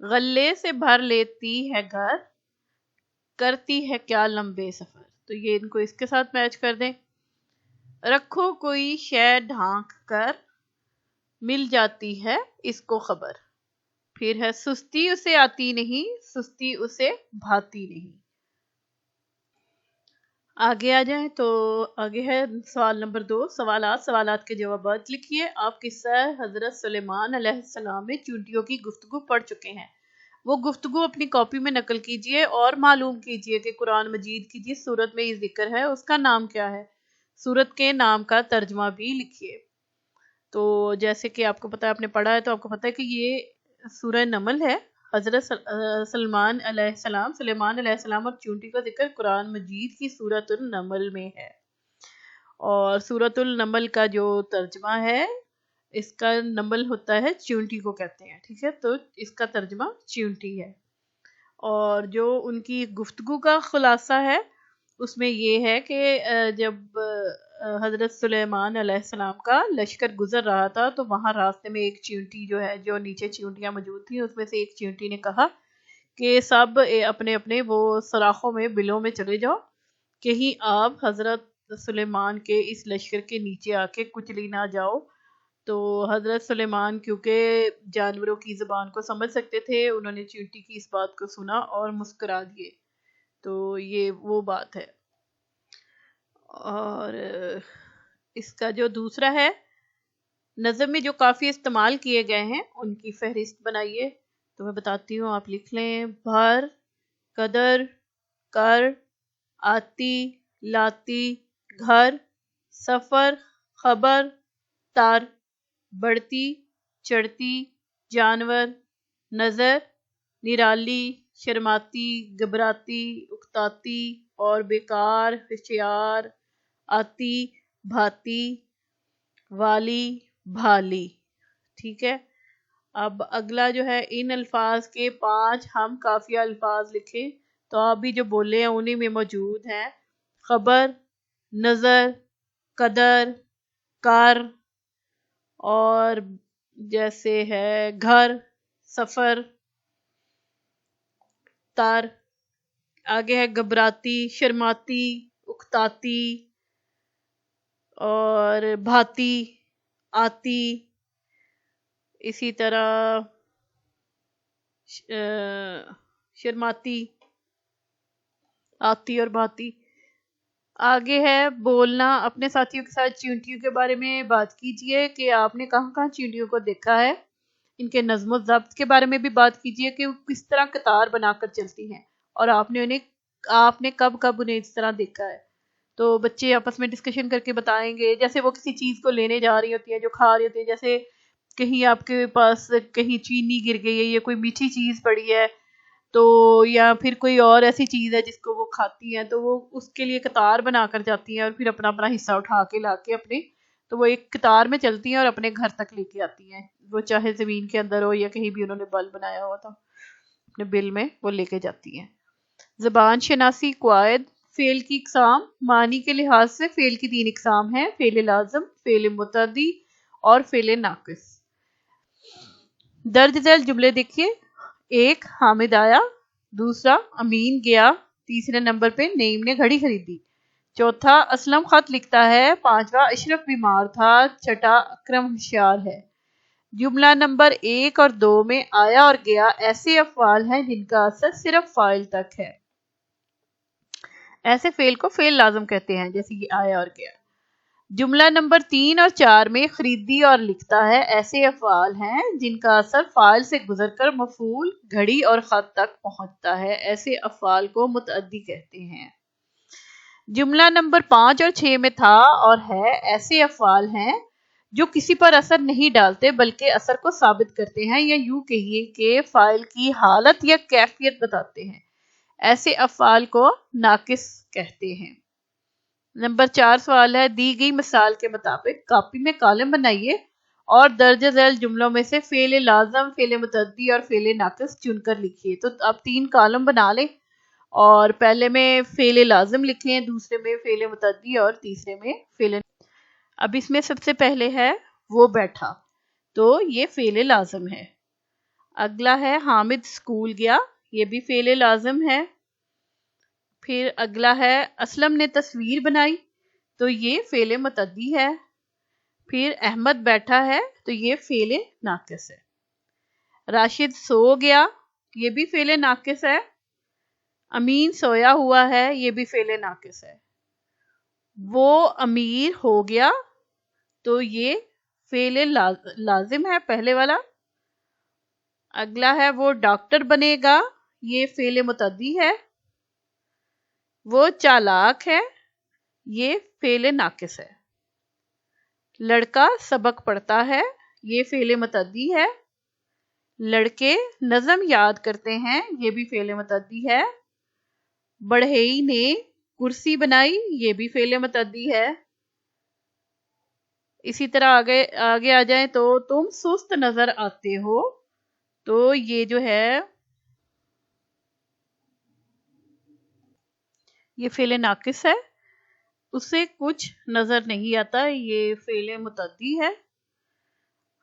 غلے سے بھر لیتی ہے گھر، کرتی ہے کیا لمبے سفر. تو یہ ان کو اس کے ساتھ میچ کر دیں. رکھو کوئی شے ڈھانک کر، مل جاتی ہے اس کو خبر. پھر ہے سستی اسے آتی نہیں، سستی اسے بھاتی نہیں. آگے آ جائیں تو آگے ہے سوال نمبر 2. سوالات کے جوابات لکھیے. آپ قصہ حضرت سلیمان علیہ السلام میں چونٹیوں کی گفتگو پڑھ چکے ہیں. وہ گفتگو اپنی کاپی میں نقل کیجئے اور معلوم کیجئے کہ قرآن مجید کی جس سورت میں یہ ذکر ہے اس کا نام کیا ہے. سورت کے نام کا ترجمہ بھی لکھیے. تو جیسے کہ آپ کو پتا ہے، آپ نے پڑھا ہے تو آپ کو پتا ہے کہ یہ سورہ نمل ہے. حضرت سلیمان علیہ السلام اور چونٹی کا ذکر قرآن مجید کی سورۃ النمل میں ہے. اور سورۃ النمل کا جو ترجمہ ہے، اس کا نمل ہوتا ہے چونٹی کو کہتے ہیں. ٹھیک ہے، تو اس کا ترجمہ چونٹی ہے. اور جو ان کی گفتگو کا خلاصہ ہے اس میں یہ ہے کہ جب حضرت سلیمان علیہ السلام کا لشکر گزر رہا تھا تو وہاں راستے میں ایک چیونٹی جو نیچے چیونٹیاں موجود تھیں، اس میں سے ایک چیونٹی نے کہا کہ سب اپنے اپنے وہ سراخوں میں بلوں میں چلے جاؤ، کہیں آپ حضرت سلیمان کے اس لشکر کے نیچے آ کے کچلی نہ جاؤ. تو حضرت سلیمان کیونکہ جانوروں کی زبان کو سمجھ سکتے تھے، انہوں نے چیونٹی کی اس بات کو سنا اور مسکرا دیے. تو یہ وہ بات ہے. اور اس کا جو دوسرا ہے، نظم میں جو کافی استعمال کیے گئے ہیں ان کی فہرست بنائیے. تو میں بتاتی ہوں، آپ لکھ لیں. بھر، قدر، کر، آتی، لاتی، گھر، سفر، خبر، تار، بڑھتی، چڑھتی، جانور، نظر، نرالی، شرماتی، گھبراتی، اکتاتی اور بیکار، ہوشیار، آتی، بھاتی، والی، بھالی. ٹھیک ہے. اب اگلا جو ہے، ان الفاظ کے 5 ہم قافیہ الفاظ لکھیں. تو آپ بھی جو بولے ہیں انہی میں موجود ہیں. خبر، نظر، قدر، کر، اور جیسے ہے گھر، سفر، تار. آگے ہے گھبراتی، شرماتی، اکتاتی اور بھاتی، آتی. اسی طرح شرماتی، آتی اور بھاتی. آگے ہے بولنا. اپنے ساتھیوں کے ساتھ چیونٹیوں کے بارے میں بات کیجئے کہ آپ نے کہاں کہاں چیونٹیوں کو دیکھا ہے. ان کے نظم و ضبط کے بارے میں بھی بات کیجئے کہ وہ کس طرح قطار بنا کر چلتی ہیں اور آپ نے کب کب انہیں اس طرح دیکھا ہے. تو بچے آپس میں ڈسکشن کر کے بتائیں گے. جیسے وہ کسی چیز کو لینے جا رہی ہوتی ہیں، جو کھا رہی ہوتی ہیں، جیسے کہیں آپ کے پاس کہیں چینی گر گئی ہے یا کوئی میٹھی چیز پڑی ہے، تو یا پھر کوئی اور ایسی چیز ہے جس کو وہ کھاتی ہیں، تو وہ اس کے لیے قطار بنا کر جاتی ہیں اور پھر اپنا اپنا حصہ اٹھا کے لا کے اپنے، تو وہ ایک قطار میں چلتی ہیں اور اپنے گھر تک لے کے آتی ہیں. وہ چاہے زمین کے اندر ہو یا کہیں بھی انہوں نے بل بنایا ہوا تھا اپنے بل میں، وہ لے کے جاتی ہیں. زبان شناسی قواعد. فعل کی اقسام. معنی کے لحاظ سے فعل کی 3 اقسام ہیں: فعل لازم، فعل متعدی اور فعل ناقص. درج ذیل جملے دیکھیے. 1 حامد آیا، دوسرا امین گیا، تیسرے نمبر پہ نعیم نے گھڑی خریدی، چوتھا اسلم خط لکھتا ہے، پانچواں اشرف بیمار تھا، چھٹا اکرم ہوشیار ہے. جملہ نمبر 1 اور 2 میں آیا اور گیا ایسے افعال ہیں جن کا اثر صرف فاعل تک ہے. ایسے فعل کو فعل لازم کہتے ہیں، جیسے یہ آیا اور گیا. جملہ نمبر 3 اور 4 میں خریدی اور لکھتا ہے ایسے افعال ہیں جن کا اثر فاعل سے گزر کر مفعول، گھڑی اور خط تک پہنچتا ہے. ایسے افعال کو متعدی کہتے ہیں. جملہ نمبر 5 اور 6 میں تھا اور ہے ایسے افعال ہیں جو کسی پر اثر نہیں ڈالتے بلکہ اثر کو ثابت کرتے ہیں، یا یوں کہیے کہ فاعل کی حالت یا کیفیت بتاتے ہیں. ایسے افعال کو ناقص کہتے ہیں. نمبر 4 سوال ہے، دی گئی مثال کے مطابق کاپی میں کالم بنائیے اور درج ذیل جملوں میں سے فعل لازم، فعل متعدی اور فعل ناقص چن کر لکھیے. تو آپ 3 کالم بنا لیں اور پہلے میں فعل لازم لکھیں، دوسرے میں فعل متعدی اور تیسرے میں فعل. اب اس میں سب سے پہلے ہے وہ بیٹھا، تو یہ فعل لازم ہے. اگلا ہے حامد اسکول گیا، یہ بھی فعل لازم ہے۔ پھر اگلا ہے اسلم نے تصویر بنائی، تو یہ فعل متعدی ہے۔ پھر احمد بیٹھا ہے، تو یہ فعل ناقص ہے۔ راشد سو گیا، یہ بھی فعل ناقص ہے۔ امین سویا ہوا ہے، یہ بھی فعل ناقص ہے۔ وہ امیر ہو گیا، تو یہ فعل لازم ہے پہلے والا۔ اگلا ہے وہ ڈاکٹر بنے گا، یہ فعل متعدی ہے۔ وہ چالاک ہے، یہ فعل ناقص ہے۔ لڑکا سبق پڑھتا ہے، یہ فعل متعدی ہے۔ لڑکے نظم یاد کرتے ہیں، یہ بھی فعل متعدی ہے۔ بڑھئی نے کرسی بنائی، یہ بھی فعل متعدی ہے۔ اسی طرح آگے آ جائیں تو تم سست نظر آتے ہو، تو یہ جو ہے یہ فعل ناقص ہے، اسے کچھ نظر نہیں آتا، یہ فعل متعدی ہے۔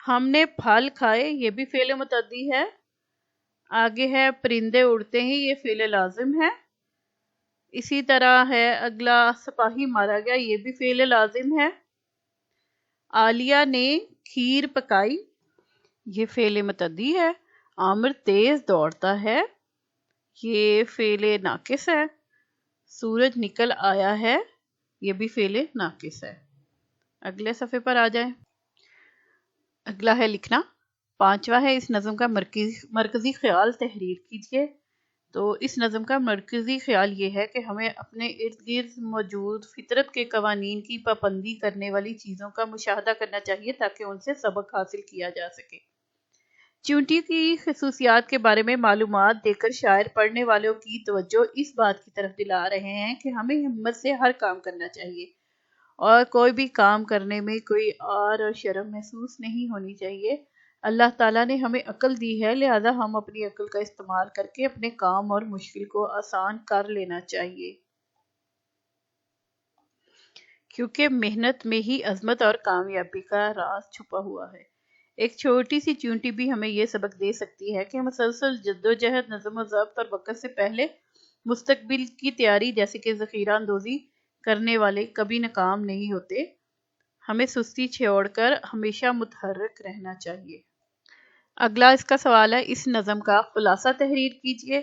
ہم نے پھل کھائے، یہ بھی فعل متعدی ہے۔ آگے ہے پرندے اڑتے ہیں، یہ فعل لازم ہے۔ اسی طرح ہے اگلا سپاہی مارا گیا، یہ بھی فعل لازم ہے۔ عالیہ نے کھیر پکائی، یہ فعل متعدی ہے۔ عامر تیز دوڑتا ہے، یہ فعل ناقص ہے۔ سورج نکل آیا ہے، یہ بھی فعل ناقص ہے۔ اگلے صفحے پر آ جائیں۔ اگلا ہے لکھنا، پانچواں ہے اس نظم کا مرکزی خیال تحریر کیجیے۔ تو اس نظم کا مرکزی خیال یہ ہے کہ ہمیں اپنے ارد گرد موجود فطرت کے قوانین کی پابندی کرنے والی چیزوں کا مشاہدہ کرنا چاہیے تاکہ ان سے سبق حاصل کیا جا سکے۔ چیونٹی کی خصوصیات کے بارے میں معلومات دے کر شاعر پڑھنے والوں کی توجہ اس بات کی طرف دلا رہے ہیں کہ ہمیں ہمت سے ہر کام کرنا چاہیے اور کوئی بھی کام کرنے میں کوئی عار اور شرم محسوس نہیں ہونی چاہیے۔ اللہ تعالیٰ نے ہمیں عقل دی ہے، لہذا ہم اپنی عقل کا استعمال کر کے اپنے کام اور مشکل کو آسان کر لینا چاہیے، کیونکہ محنت میں ہی عظمت اور کامیابی کا راز چھپا ہوا ہے۔ ایک چھوٹی سی چیونٹی بھی ہمیں یہ سبق دے سکتی ہے کہ مسلسل جدوجہد، نظم و ضبط اور وقت سے پہلے مستقبل کی تیاری جیسے کہ ذخیرہ اندوزی کرنے والے کبھی ناکام نہیں ہوتے۔ ہمیں سستی چھوڑ کر ہمیشہ متحرک رہنا چاہیے۔ اگلا اس کا سوال ہے اس نظم کا خلاصہ تحریر کیجیے۔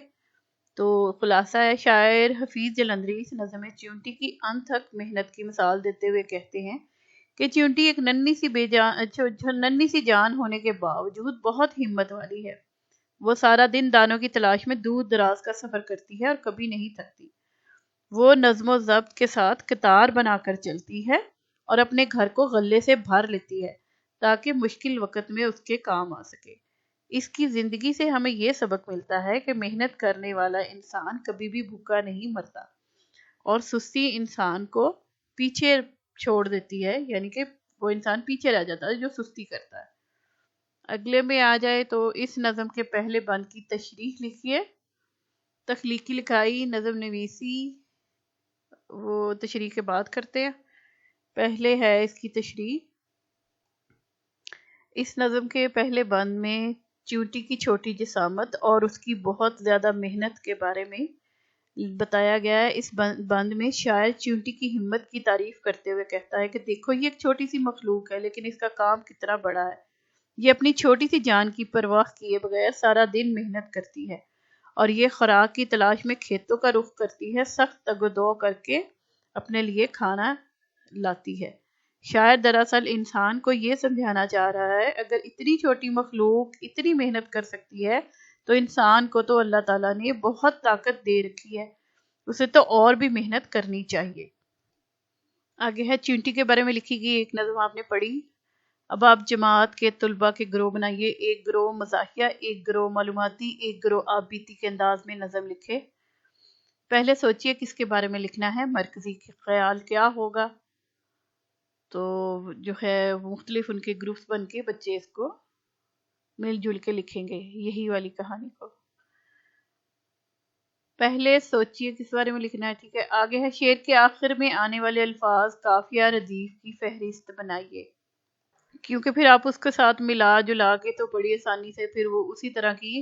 تو خلاصہ ہے، شاعر حفیظ جلندری اس نظم چیونٹی کی انتھک محنت کی مثال دیتے ہوئے کہتے ہیں کہ چیونٹی ایک ننھی سی جان ہونے کے باوجود بہت ہمت والی ہے۔ وہ سارا دن دانوں کی تلاش میں دور دراز کا سفر کرتی ہے اور کبھی نہیں تھکتی۔ وہ نظم و ضبط کے ساتھ قطار بنا کر چلتی ہے اور اپنے گھر کو غلے سے بھر لیتی ہے تاکہ مشکل وقت میں اس کے کام آ سکے۔ اس کی زندگی سے ہمیں یہ سبق ملتا ہے کہ محنت کرنے والا انسان کبھی بھی بھوکا نہیں مرتا اور سستی انسان کو پیچھے چھوڑ دیتی ہے، یعنی کہ وہ انسان پیچھے رہ جاتا ہے جو سستی کرتا ہے۔ اگلے میں آ جائے تو اس نظم کے پہلے بند کی تشریح لکھیے۔ تخلیقی لکھائی، نظم نویسی، وہ تشریح کے بعد کرتے ہیں۔ پہلے ہے اس کی تشریح۔ اس نظم کے پہلے بند میں چیونٹی کی چھوٹی جسامت اور اس کی بہت زیادہ محنت کے بارے میں بتایا گیا ہے۔ اس بند میں شاعر چیونٹی کی ہمت کی تعریف کرتے ہوئے کہتا ہے کہ دیکھو یہ ایک چھوٹی سی مخلوق ہے لیکن اس کا کام کتنا بڑا ہے۔ یہ اپنی چھوٹی سی جان کی پرواہ کیے بغیر سارا دن محنت کرتی ہے اور یہ خوراک کی تلاش میں کھیتوں کا رخ کرتی ہے، سخت تگ و دو کر کے اپنے لیے کھانا لاتی ہے۔ شاعر دراصل انسان کو یہ سمجھانا چاہ رہا ہے اگر اتنی چھوٹی مخلوق اتنی محنت کر سکتی ہے تو انسان کو تو اللہ تعالیٰ نے بہت طاقت دے رکھی ہے، اسے تو اور بھی محنت کرنی چاہیے۔ آگے ہے چیونٹی کے بارے میں لکھی گئی ایک نظم آپ نے پڑھی۔ اب آپ جماعت کے طلباء کے گروہ بنائیے، ایک گروہ مزاحیہ، ایک گروہ معلوماتی، ایک گروہ آپ بیتی کے انداز میں نظم لکھے۔ پہلے سوچئے کس کے بارے میں لکھنا ہے، مرکزی خیال کیا ہوگا۔ تو جو ہے مختلف ان کے گروپس بن کے بچے اس کو مل جل کے لکھیں گے یہی والی کہانی کو۔ پہلے سوچئے کس بارے میں لکھنا ہے، ٹھیک ہے۔ آگے ہے شعر کے آخر میں آنے والے الفاظ، قافیہ، ردیف کی فہرست بنائیے۔ کیونکہ پھر آپ اس کے ساتھ ملا جلا کے تو بڑی آسانی سے پھر وہ اسی طرح کی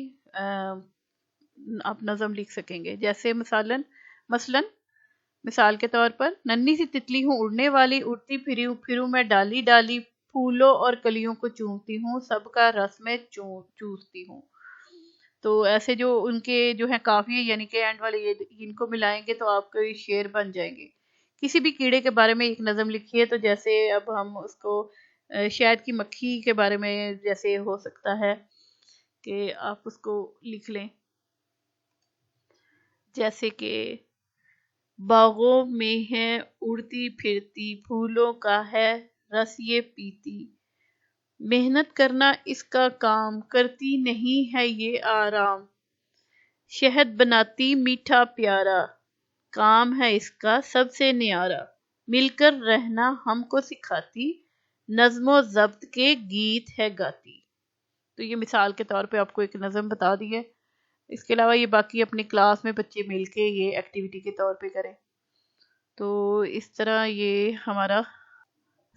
آپ نظم لکھ سکیں گے. جیسے مثلاً مثال کے طور پر، ننھی سی تتلی ہوں اڑنے والی، اڑتی پھروں میں ڈالی ڈالی، پھولوں اور کلیوں کو چومتی ہوں، سب کا رس میں چوستی ہوں. تو ایسے جو ان کے جو ہے قافیے یعنی کہ اینڈ والے یہ ان کو ملائیں گے تو آپ کے شعر بن جائیں گے. کسی بھی کیڑے کے بارے میں ایک نظم لکھیے. تو جیسے اب ہم اس کو شہد کی مکھی کے بارے میں جیسے ہو سکتا ہے کہ آپ اس کو لکھ لیں. جیسے کہ باغوں میں ہے اڑتی پھرتی، پھولوں کا ہے رس یہ پیتی، محنت کرنا اس کا کام، کرتی نہیں ہے یہ آرام، شہد بناتی میٹھا پیارا، کام ہے اس کا سب سے نیارا، مل کر رہنا ہم کو سکھاتی، نظم و ضبط کے گیت ہے گاتی. تو یہ مثال کے طور پہ آپ کو ایک نظم بتا دی ہے. اس کے علاوہ یہ باقی اپنی کلاس میں بچے مل کے یہ ایکٹیویٹی کے طور پہ کریں. تو اس طرح یہ ہمارا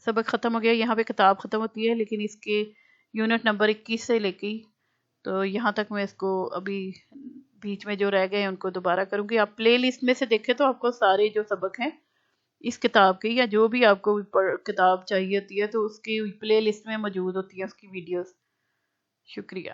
سبق ختم ہو گیا. یہاں پہ کتاب ختم ہوتی ہے لیکن اس کے یونٹ نمبر 21 سے لے کے تو یہاں تک میں اس کو ابھی بیچ میں جو رہ گئے ہیں ان کو دوبارہ کروں گی. آپ پلے لسٹ میں سے دیکھیں تو آپ کو سارے جو سبق ہیں اس کتاب کے یا جو بھی آپ کو کتاب چاہیے ہوتی ہے تو اس کی پلے لسٹ میں موجود ہوتی ہے اس کی ویڈیوز. شکریہ.